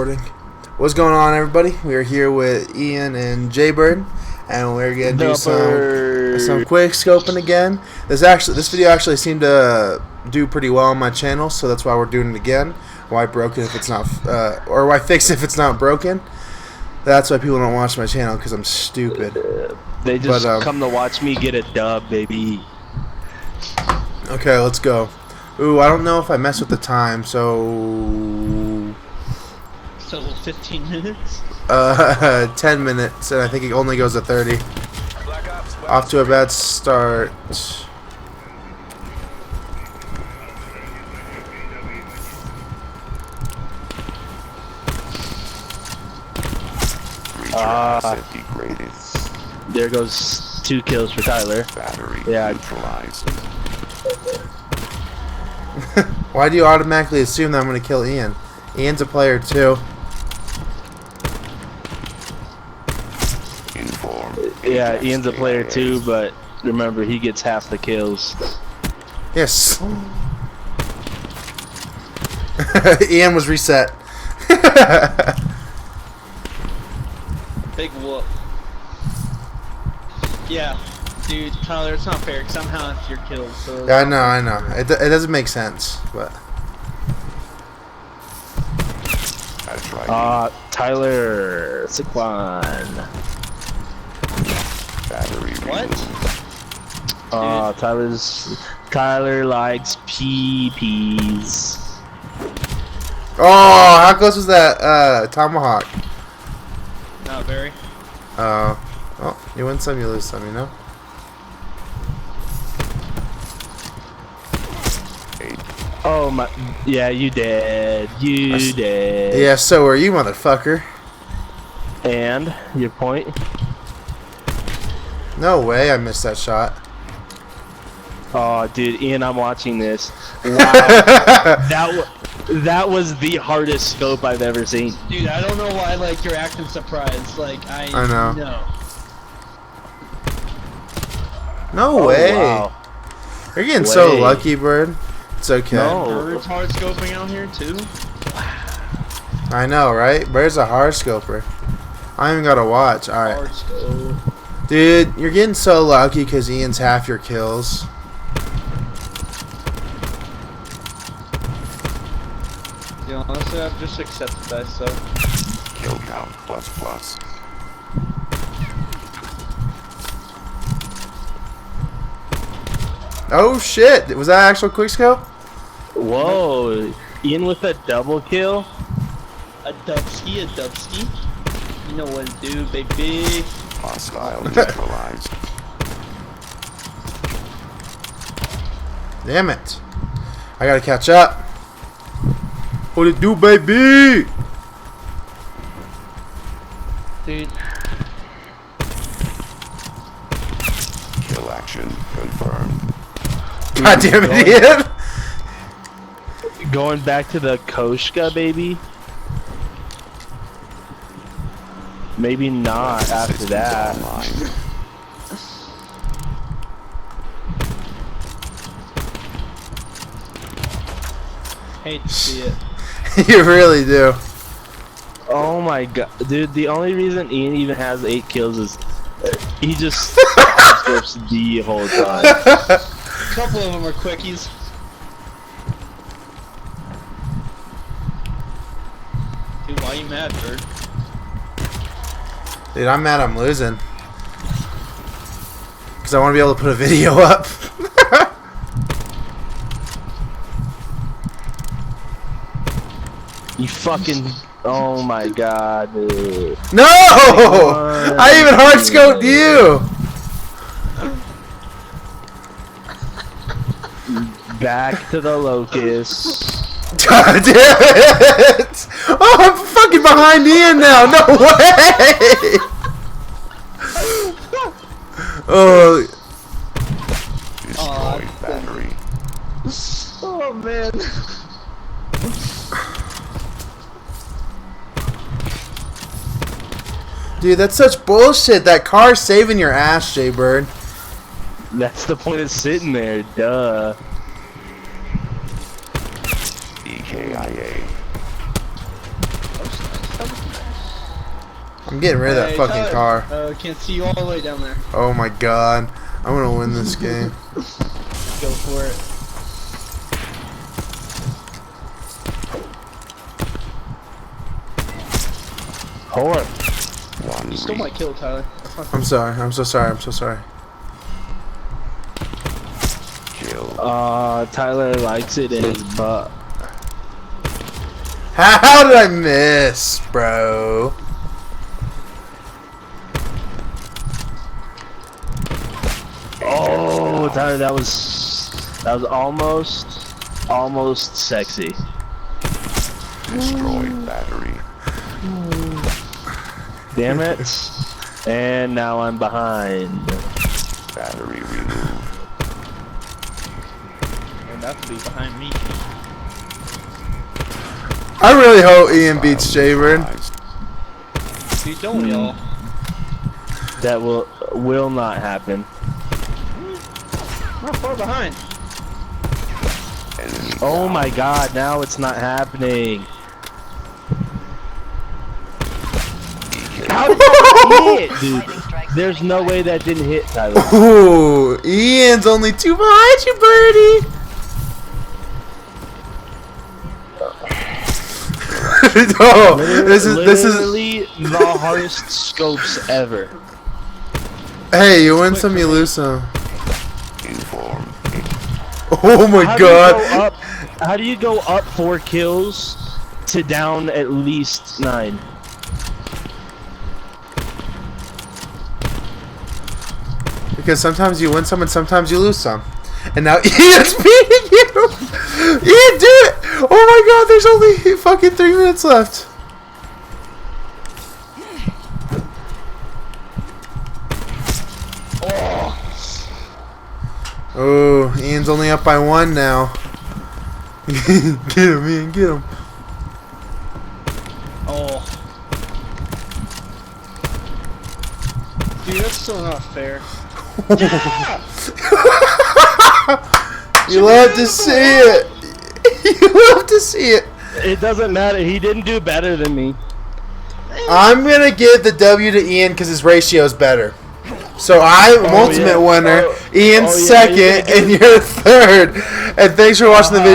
recording. What's going on, everybody? We are here with Ian and Jaybird, and we're gonna do some quick scoping again. This video actually seemed to do pretty well on my channel, so that's why we're doing it again. Why broke it if it's not, or why fix it if it's not broken? That's why people don't watch my channel, because I'm stupid. They just come to watch me get a dub, baby. Okay, let's go. Ooh, I don't know if I messed with the time, so 15 minutes? 10 minutes, and I think it only goes to 30. Off to a bad start. There goes 2 kills for Tyler. Battery neutralized. Why do you automatically assume that I'm going to kill Ian? Ian's a player too. Yeah, Ian's a player too, but remember, he gets half the kills. Yes. Ian was reset. Big whoop. Yeah, dude, Tyler, it's not fair because I'm half your kills. So Yeah, I know. It doesn't make sense, but. That's right. Tyler, Saquon. Battery. What? Tyler likes peas. Oh, how close was that tomahawk? Not very. Well, you win some, you lose some, you know? Oh my, yeah, you did. You did. Yeah, so are you, motherfucker. And your point? No way I missed that shot. Oh, dude, Ian, I'm watching this. Wow. That was the hardest scope I've ever seen. Dude, I don't know why, like, you're acting surprised. Like, I know. No. No way. Wow. You're getting so lucky, Bird. It's okay. No. Bird's hard scoping out here, too? I know, right? Bird's a hard scoper. I ain't even gotta watch. Alright. Hard scope. Dude, you're getting so lucky because Ian's half your kills. Yeah, honestly, I've just accepted that, so. Kill count ++. Oh shit! Was that actual quickscope? Whoa. Ian with a double kill? A dubski. You know what to do, baby. Hostile neutralized. Damn it. I gotta catch up. What it do, baby? Dude. Kill action confirmed. God damn it, Ian. Going back to the Koshka, baby? Maybe not after that. Hate to see it. You really do. Oh my god. Dude, the only reason Ian even has 8 kills is he just scopes the whole time. A couple of them are quickies. Dude, why are you mad, Bird? Dude, I'm mad I'm losing. Because I want to be able to put a video up. You fucking... Oh my god, dude. No! I even hard scoped you! Back to the locust. God damn it! Oh, I'm fucking behind Ian now! No way! Oh. Destroy battery. Oh, man. Dude, that's such bullshit. That car's saving your ass, Jaybird. That's the point of sitting there, duh. EKIA. I'm getting rid of that Hey, fucking Tyler. car. Can't see you all the way down there. Oh my god. I'm gonna win this game. Go for it. Whore. One You stole my kill, Tyler. That's my I'm sorry. I'm so sorry. I'm so sorry. kill. Tyler likes it in his butt. How did I miss, bro? Oh, Tyler, that was almost sexy. Destroyed battery. Damn it. And now I'm behind. Battery removed. You're about to be behind me. I really hope Ian beats Jaybird. Neutralized. Dude, don't we all? That will not happen. I'm not far behind. Enemy Oh down. my god, now it's not happening. How did that hit, dude? There's no way that didn't hit, Tyler. Ooh, Ian's only 2 behind you, birdie. Oh, this is literally the hardest scopes ever. Hey, you win some, you lose some. Inform. Oh my god. How do you go up 4 kills to down at least 9? Because sometimes you win some and sometimes you lose some. And now Ian's beating you! Ian, do it! Oh my god, there's only fucking 3 minutes left. Oh, Ian's only up by 1 now. Get him, Ian, get him. Oh. Dude, that's still not fair. You love to see it. You love to see it. It doesn't matter. He didn't do better than me. I'm gonna give the W to Ian because his ratio is better. So I'm ultimate winner. Ian's oh, yeah, second, you're gonna and you're third. And thanks for watching the video.